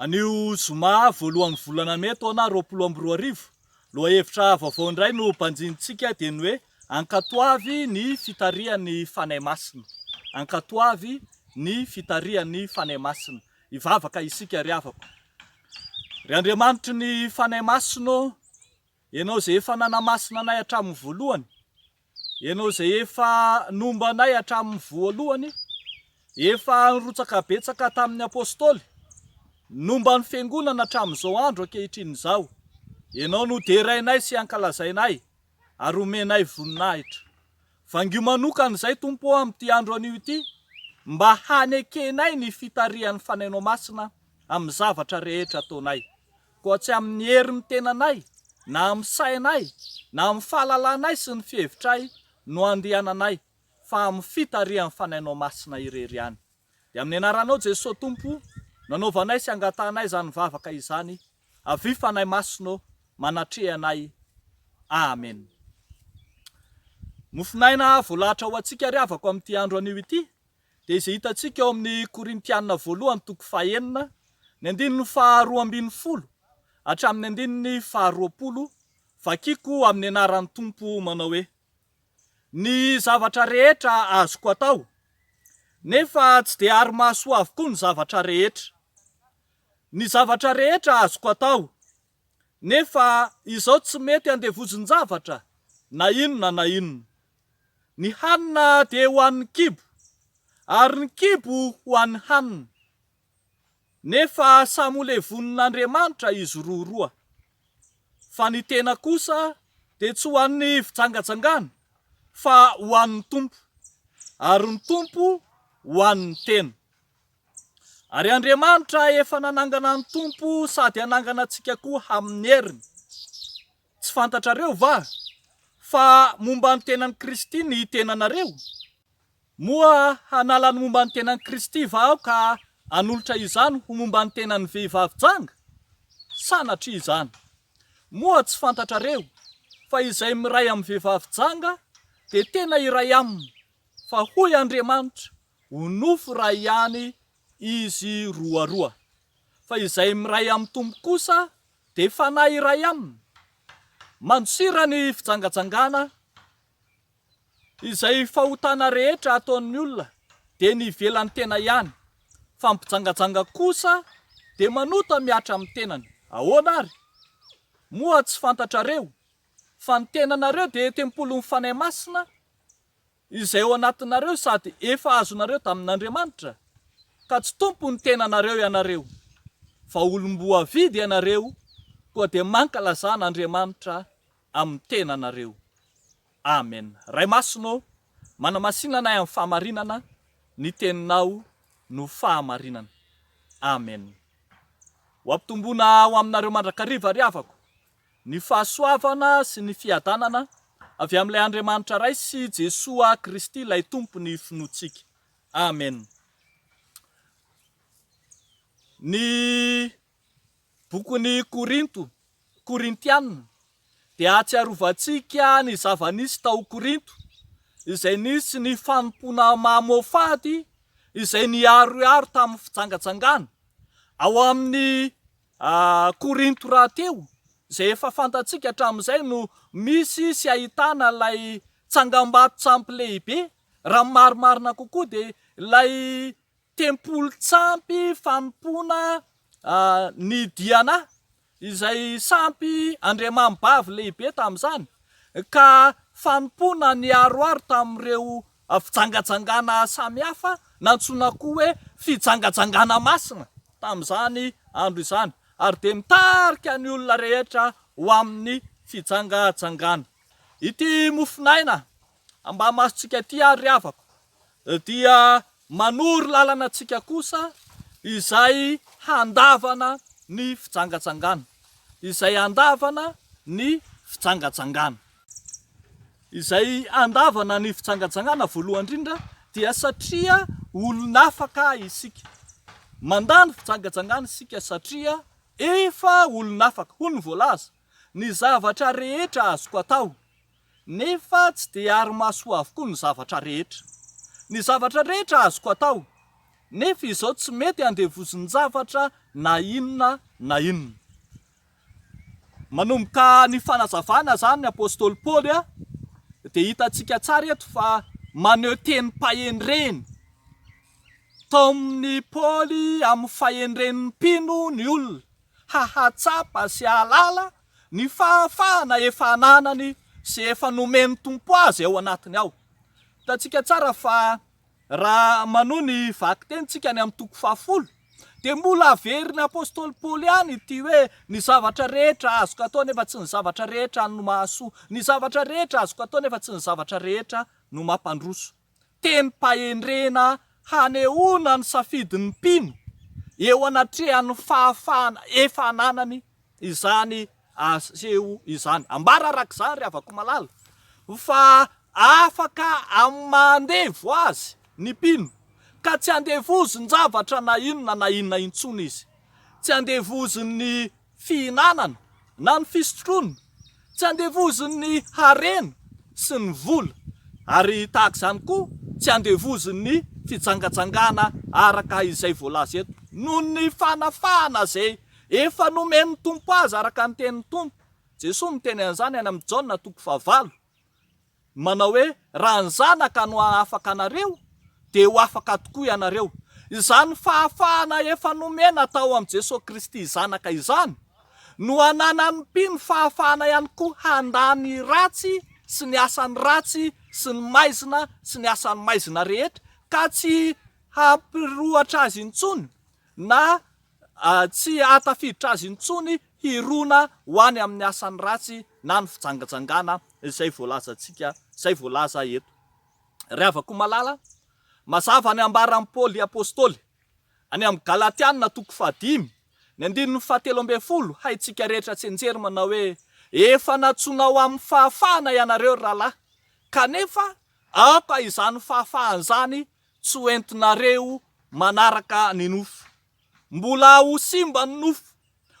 Anio zoma voalohany volana May taona 2022 lohahevitra vaovao indray no banjintsika dia ny hoe Ankatoavy ny fitarihan'ny fanahy masina. Ankatoavy ny fitarihan'ny fanahy masina. Ivavaka isika ry havako. Ry Andriamanitry ny fanahy masina, ianao izay efa nanamasina anay hatramin'ny voalohany, ianao izay efa nomba anay hatramin'ny voalohany, efa nirotsaka betsaka tamin'ny apôstôly, nomba ny fiangonana hatramin'izao andro ankehitriny izao, ianao no derainay sy ankalazainay ary omenay voninahitra. Vangio manokana izay Tompo amin'ity andro anio ity, mba hanekenay ny fitarihan'ny fanahinao masina amin'ny zavatra rehetra ataonay, koa tsy amin'ny hery tenanay, na amin'ny sainay, na amin'ny fahalalànay sy ny fihevitray no andehananay, fa amin'ny fitarihan'ny fanahinao masina irery ihany. Dia amin'ny anaranao Jesosy Tompo, nanaovanay sy angatanay izany vavaka izany, avy fanahy masina manatrehanay. Amen. Mofinaina voalahatra ho antsika ry havako amin'ity andro anio ity, dia izay hitantsika ao amin'ny Korintianina voalohany toko 9, ny andininy 12 hatramin'ny andininy 20, vakiko amin'ny anaran'ny Tompo manao hoe: ny zavatra rehetra azoko atao, nefa tsy dia ary-maso avokoa ny zavatra rehetra. Ny zavatra rehetra azoko atao, nefa izao tsy mety andevozin-javatra na inona na inona. Ny hanina dia ho an'ny kibo, ary ny kibo ho an'ny hanina. Nefa samy ho levonin'Andriamanitra izy roa. Fa ny tena kosa dia tsy ho an'ny fitsangatsangana, fa ho an'ny Tompo, ary ny Tompo ho an'ny tena. Ary Andriamanitra efa nanangana ny Tompo sady hanangana antsika koa amin'ny heriny. Tsy fantatrareo va fa momba ny tenan'i Kristy ny tenanareo? Moa hanala ny momba ny tenan'i Kristy va aho ka hanolotra izany ho momba ny tenan'ny vehivavy janga? Sanatria izany. Moa tsy fantatrareo fa izay miray amin'ny vehivavy janga dia tena iray aminy, fa hoy Andriamanitra ho nofo ray ihany izy roa. Fa izay miray amin'ny Tompo kosa dia fanahy iray aminy. Mandosira ny fitsangatsangana, izay fahotana rehetra ataon'ny olona dia ny ivelan'ny tena ihany, fa ny mpitsangatsanga kosa dia manota miatra amin'ny tenany. Ahoana ary? Moa tsy fantatrareo fa ny tenanareo dia tempolon'ny fanahy masina, izay ao anatinareo sady efa azonareo tamin'Andriamanitra, ka tsy tompo ny tenanareo ianareo, fa olom-boa vidy ianareo, koa dia mankalazan'Andriamanitra amin'ny tenanareo. Amen. Ray masina, manamasinanay amin'ny fahamarinana, ny teninao no fahamarinana. Amen. Ho ampitomboina ho aminareo mandrakariva ry havako, ny fahasoavana sy ny fiadanana avy amin'ilay Andriamanitra ray sy Jesoa Kristy ilay Tompony finoantsika. Amen. Ny bokon'ny Korintianina dia ahatsiarovantsika ny zava-nisy tao Korinto, izay nisy ny fanompoana mahamofady izay niaro tamin'ny fitsangatsangana ao amin'ny Korinto rahateo, izay efa fantatsika hatramin'izay no misy sy ahitana ilay tsangam-bato tsampy lehibe. Raha marimarina kokoa dia ilay tempolo tsampy fanompoana ny diana, izay sampy Andriamambavy lehibe tamin'izany, ka fanompoana ny aroaro tamin'ireo fitsangatsangana samihafa, nantsoina koa hoe fitsangatsangana masina tamin'izany andro izany, ary dia mitarika ny olona rehetra ho amin'ny fitsangatsangana. Ity mofinaina mba masontsika ity ary havako, dia manoro lalana antsika kosa izay handavana ny fitsangatsangana, izay handavana ny fitsangatsangana. Izay handavana ny fitsangatsangana voalohany indrindra dia satria olon'afaka isika. Mandany fitsangatsangana isika satria efa olon'afaka. Hoy ny voalaza: ny zavatra rehetra azoko atao, nefa tsy dia ary-maso avokoa ny zavatra rehetra. Ny zavatra rehetra azoko atao, nefa izao tsy mety andevoziny zavatra na inona na inona. Manomboka ny fanazavana zany ny apôstôly Paoly dia hitantsika tsara eto fa maneho teny pahenreny tao amin'ny Paoly amin'ny fahenren'ny mpino ny olona hahatsapa sy halala ny fahafahana efa ananany sy efa nomeny tompo azy ao anatiny ao. Hitantsika tsara fa raha manohy ny vaky tenitsika ny amin'ny toko 10 dia mbola avery ny apôstôly Paoly ihany ity hoe ny zavatra rehetra azoko atao nefa tsy ny zavatra rehetra no mahasoa, ny zavatra rehetra azoko atao nefa tsy ny zavatra rehetra no mampandroso. Teny pahendrena hanehoana ny safidin'ny mpino eo anatrehan'ny fahafahana efa ananany izany aseho izany. Ambara arak'izany ry havako malala fa afaka amandevo azy ny mpino ka tsy andevoziny zavatra na inona intsony izy, tsy andevoziny ny fihinanana na ny fisotroana, tsy andevoziny ny harena sy ny vola, ary tahaka izany koa tsy andevoziny ny fitsangatsangana araka izay voalaza eto, noho ny fanafahana zay efa nomeny tompo azy araka ny tenin'ny tompo. Jesosy miteny an'izany any amin'ny Jaona 9:9 manao hoe raha ny zanaka no afaka anareo dia ho afaka tokoa ianareo. Izany fahafahana efa nomena tao amin'ny Jesosy Kristy zanaka izany no ananan'ny mpino fahafahana ihany koa handany ratsy sy ny asany ratsy sy ny maizina sy ny asany maizina rehetra, ka tsy hampirohatra azy intsony na tsy hatafiditra azy intsony hirona ho any amin'ny asany ratsy na ny fijangajangana izay voalazantsika, izay voalaza eto. Ry havako malala, mazava ny ambaran'ny Paoly apôstôly any amin'ny Galatianina 5:5 ny 7:12 haitsika rehetra tsenjery manao hoe efa natsoinao amin'ny fahafahana ianareo rahalahy, kanefa aoka izany fahafahana izany tsy hoentinareo manaraka ny nofo. Mbola ho simba ny nofo,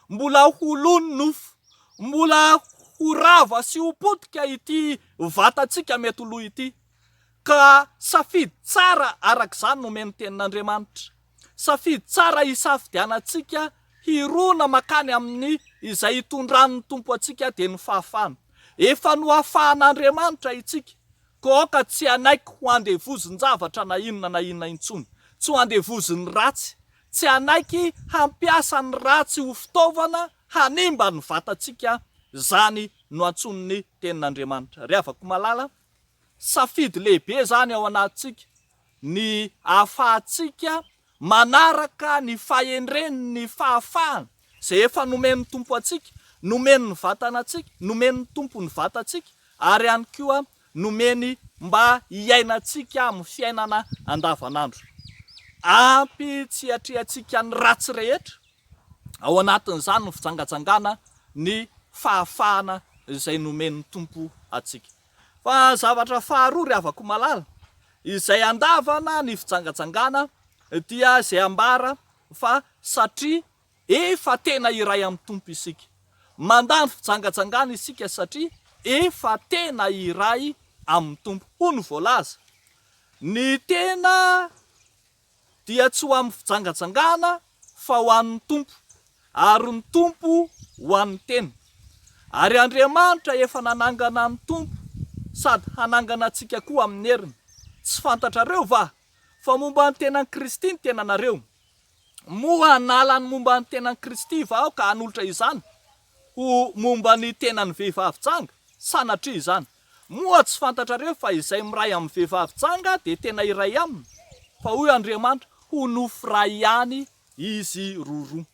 mbola ho lo ny nofo, mbola ho rava sy ho potika ity vatantsika mety ho lo ity. Ka safidy tsara arak'izany nomeny tenin'Andriamanitra, safidy tsara hisafidianantsika hirona makany amin'ny izay hitondran'ny tompo antsika dia ny fahafahana. Efa no hafahan'Andriamanitra itsika, ko aoka tsy hanaiky ho andevoziny zavatra na inona intsony, tsy ho andevoziny ratsy, tsy hanaiky hampiasa ny ratsy ho fitaovana hanimba ny vatantsika. Zany no antson'ny tenin'Andriamanitra. Ry havako malala, safidy lehibe zany ao anatintsika ny ahafahantsika manaraka ny fahendren'ny ny fahafahana zay efa nomeny tompo antsika, nomeny ny vatanantsika, nomeny ny tompo ny vatantsika, ary ihany koa nomeny mba hiainantsika amin'ny fiainana andavanandro. Ampy tsy hatrehantsika ny ratsy rehetra ao anatin'izany ny fijangajangana ny fahafahana izay nomeny tompo antsika. Fa zavatra faharoa ry havako malala izay andavana ny fijangajangana dia izay ambara fa satria efa tena iray amin'ny tompo isika. Mandany fijangajangana isika satria efa tena iray amin'ny tompo. Hoy ny voalaza, ny tena dia tsy ho amin'ny fijangajangana fa ho an'ny tompo, ary ny tompo ho an'ny tena. Ary Andriamanitra efa nanangana ny tompo sady hanangana antsika koa amin'ny heriny. Tsy fantatrareo va fa momba ny tenan'i Kristy ny tenanareo? Moa hanala ny momba ny tenan'i Kristy va aho ka hanolotra izany ho momba ny tenan'ny vehivavy tsanga? Sanatria izany. Moa tsy fantatrareo fa izay miray amin'ny vehivavy tsanga dia tena iray aminy, fa hoy Andriamanitra ho nofo ray ihany izy roa.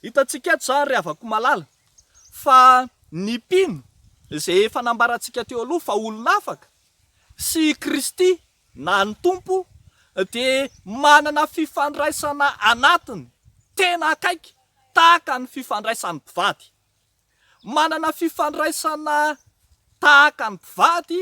Hitantsika eto zany ry havako malala fa ny mpino izay efa nambarantsika teo aloha fa olona afaka sy Kristy na ny tompo dia manana fifandraisana anatiny tena akaiky tahaka ny fifandraisan'ny mpivady. Manana fifandraisana tahaka ny mpivady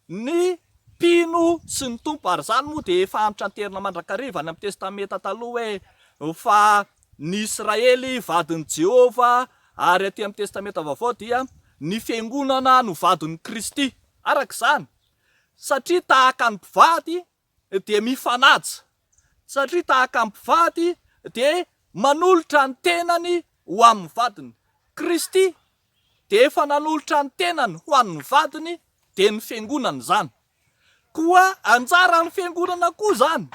ny mpino sy ny tompo, ary zany moa dia efa antitra anterina mandrakariva any amin'ny testameta taloha hoe fa ny Israely vadin'i Jehova, ary aty amin'ny testameta vaovao dia ny fiangonana no vadin'ny Kristy. Arak'izany satria tahaka ny mpivady dia mifanaja, satria tahaka mpivady de manolotra ny tenany ho amin'ny vadiny. Kristy de efa nanolotra ny tenany ho an'ny vadiny de ny fiangonana zany. Koa anjara ny fiangonana koa zany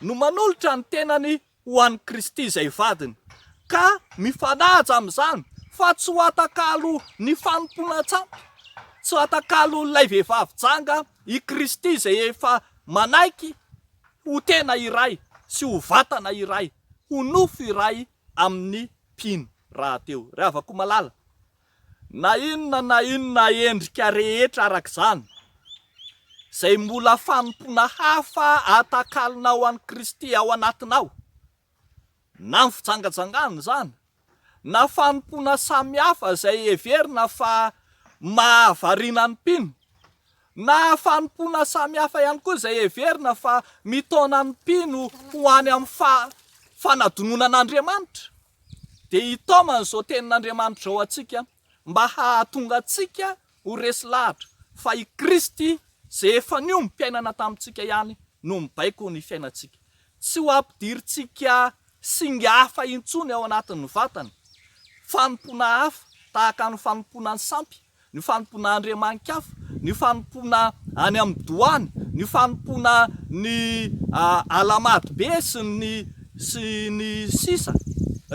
no manolotra ny tenany ho an'ny Kristy izay vadiny, ka mifanaja amin'izany fa tsy ho atakalo ny fanompona tsampy, tsy ho atakalo ilay vehivavy janga i Kristy izay efa manaiky ho tena iray sy ho vatana iray, ho nofo iray amin'ny mpino rahateo. Ravako malala, na inona endrika rehetra arak'izany zay mbola fanompona hafa atakalonao an'i Kristy ao anatinao, na ny fitsangajangana zany, na fanompona samihafa zay heverina fa mahavariana ny mpino, na fanompona samihafa ihany koa zay heverina fa mitona ny mpino ho any amin'ny fanadononan'Andriamanitra, de itaomana izao tenin'Andriamanitra ao antsika mba hahatonga antsika ho resy lahatra fa i Kristy zay efa niomby mpiainana tamintsika ihany no mibaiko ny fiainantsika, tsy ho ampidiritsika singa hafa intsony ao anatin'ny vatany. Fanompona hafa tahaka ny fanompona ny sampy, ny fanompona andriamanikafa, ny fanompona any amin'ny doany, ny fanompona ny alamadybe sy ny sisa,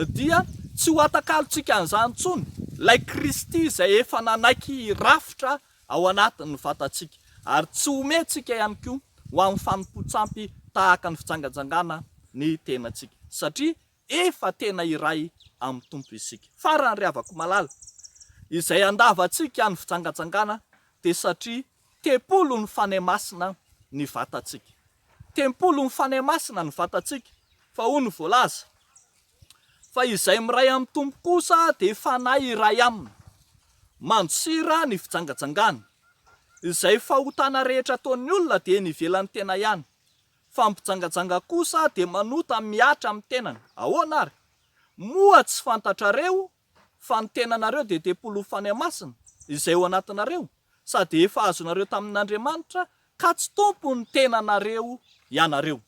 dia tsy ho atakalotsika an'izany intsony. Lay Kristy izay efa nanaiky rafitra ao anatin'ny vatantsika, ary tsy omentsika ihany koa ho amin'ny fanompo-tsampy tahaka ny fitsangajangana ny tenantsika, satria efa tena iray amin'ny tompo isika. Farany ravako malala, izay andavantsika ny fitsangajangana de satria tempolo ny fanahy masina ny vatantsika. Tempolo ny fanahy masina ny vatantsika, fa hoy ny voalaza fa izay miray amin'ny tompo kosa de fanahy iray aminy. Mandosira ny fitsangajangana, izay fahotana rehetra ataon'ny olona de ny ivelan'ny tena ihany, fa ny mpitsangajanga kosa de manota miatra amin'ny tenany. Ahoana ary? Moa tsy fantatrareo fa ny tenanareo de tempolo fanahy masina izay ao anatinareo, sady efa azonareo tamin'Andriamanitra, ka tsy tompo ny tenanareo ianareo.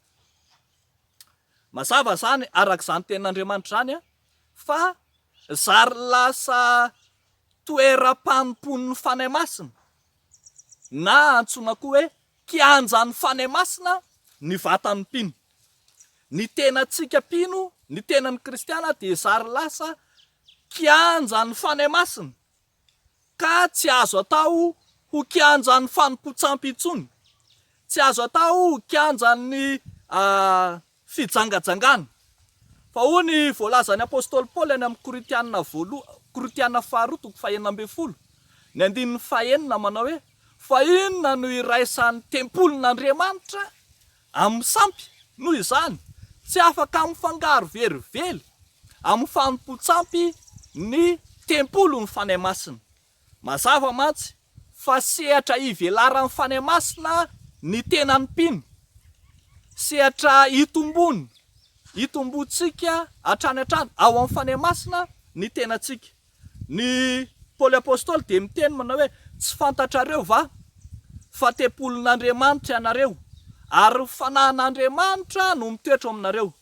Mazava zany arak'izany tenin'Andriamanitra zany fa zary lasa toeram-panompon'ny fanahy masina, na antsoina koa hoe kianjan'ny fanahy masina ny vatan'ny mpino. Ny tenantsika mpino, ny tenan'ny kristiana de zary lasa kianjan'ny fanahy masina, ka tsy azo atao ho kianjan'ny fanompo-tsampy intsony, tsy azo atao ho kianjan'ny fijangajangana. Fa hoy ny voalazan'ny apôstôly Paoly any amin'ny Koritiana faharoa toko 9:20, ny 9:9 manao hoe: fa inona no iraisan'ny tempolin'Andriamanitra amin'ny sampy noho izany tsy afaka mifangaro verively amin'ny fanompo-tsampy ny tempolon'ny fanahy masina. Mazava mantsy fa sehatra ivelaran'ny fanahy masina ny tenan'ny mpino, sehatra itombontsika hatrany hatrany ao amin'ny fanahy masina ny tenantsika. Ny Paoly apôstôly de miteny manao hoe: tsy fantatrareo va fa tempolin'Andriamanitra ianareo ary fanan'Andriamanitra no mitoetra aminareo.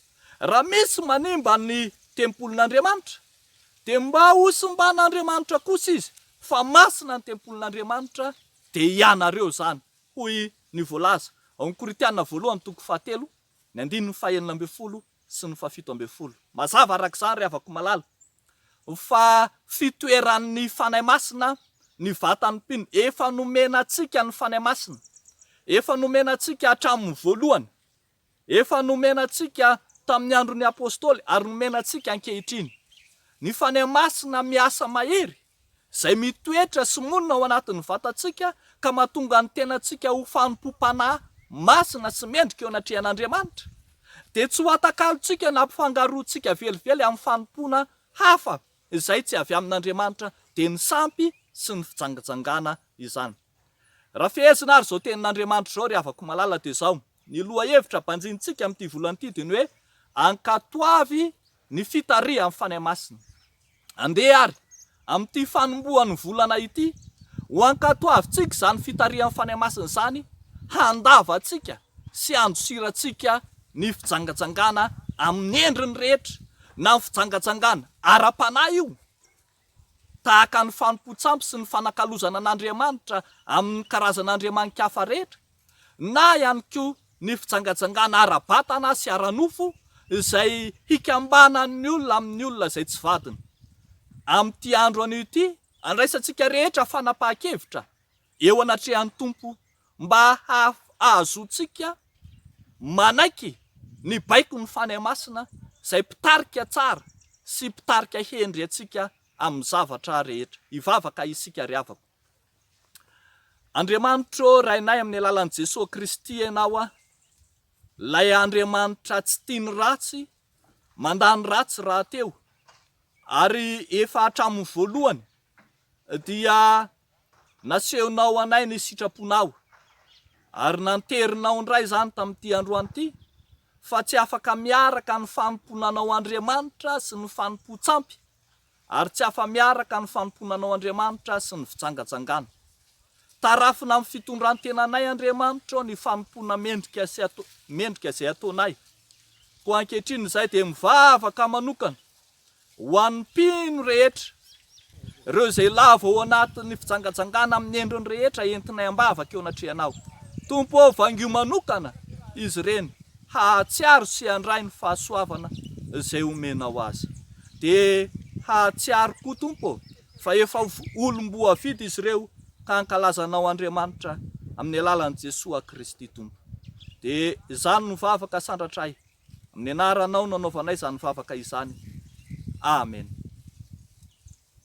Raha misy manimba ny tempolin'Andriamanitra de mba hosimban'Andriamanitra kosa izy, fa masina ny tempolin'Andriamanitra de ianareo zany, hoy ny voalaza ao amin'ny Koritiana 1 toko 7, ny 9:9 sy ny 17. Mazava arak'izany ravako malala fa fitoeran'ny fanahy masina ny vatan'ny mpino. Efa nomena antsika ny fanahy masina, efa nomena antsika hatramin'ny voalohany, efa nomena antsika tamin'ny andron'ny apôstôly, ary nomena antsika ankehitriny. Ny fanahy masina miasa mahery zay mitoetra sy monina ao anatin'ny vatantsika, ka mahatonga ny tenantsika ho fanompom-panahy masina sy mendrika eo anatrehan'Andriamanitra, de tsy ho atakalotsika na ampifangaroantsika velively amin'ny fanompona hafa izay tsy avy amin'Andriamanitra, de ny sampy sy ny fijangajangana izany. Raha fehezina ary zao tenin'Andriamanitra zao ravako malala de zao: ny lohahevitra banjintsika amin'ity volana ity de ny hoe ankatoavy ny fitariha amin'ny fanahy masina. Andeha ary amin'ity fanombohan'ny volana ity ho ankatoavitsika zany fitariha amin'ny fanahy masina zany, handavatsika sy andosirantsika ny fitsangatsangana amin'ny endriny rehetra na ny fitsangatsangana ara-panahy io, tahaka ny fanompo-tsampy sy ny fanakalozana an'Andriamanitra amin'ny karazan'andriamanitra hafa rehetra, na ihany koa ny fitsangatsangana ara-batana sy ara-nofo izay hikambanan'ny olona amin'ny olona izay tsy vadina. Amin'ity andro anio ity, andraisantsika rehetra fanapahan-kevitra eo anatrehan'ny Tompo mba ahazontsika manaiky ny baikon'ny fanahy masina izay mpitarika tsara sy mpitarika hendry antsika amin'ny zavatra rehetra, hivavaka isika ry havako. Andriamanitra rainay amin'ny alalan'i Jesosy Kristy ianao a, lay Andriamanitra tsy tiany ratsy, mandany ratsy raha teo, ary efa hatramin'ny voalohany dia nasehonao anay ny sitraponao, ary nanterinao indray zany tamin'ity androany ity, fa tsy afaka miaraka ny fanomponanao Andriamanitra sy ny fanompo-tsampy, ary tsy afa miaraka ny fanomponanao Andriamanitra sy ny fitsangatsangana. Tarafina amin'ny fitondran-tenanay Andriamanitra ny fanompona mendrika izay ataonay. Ko ankehitriny izay dia mivavaka manokana ho an'ny mpino rehetra, ireo izay lava ao anatin'ny fitsangatsangana amin'ny endriny rehetra entinay ambavaka eo anatrehanao. Tompo ao vangio manokana izy ireny, hahatsiaro sy handray ny fahasoavana izay omenao azy. Dia hahatsiaro koa Tompo fa efa olom-boa vita izy ireo ka ankalazanao Andriamanitra amin'ny alalan'i Jesosy Kristy Tompo. Dia izany no vavaka sandratray, amin'ny anaranao nanaovanay izany vavaka izany. Amen.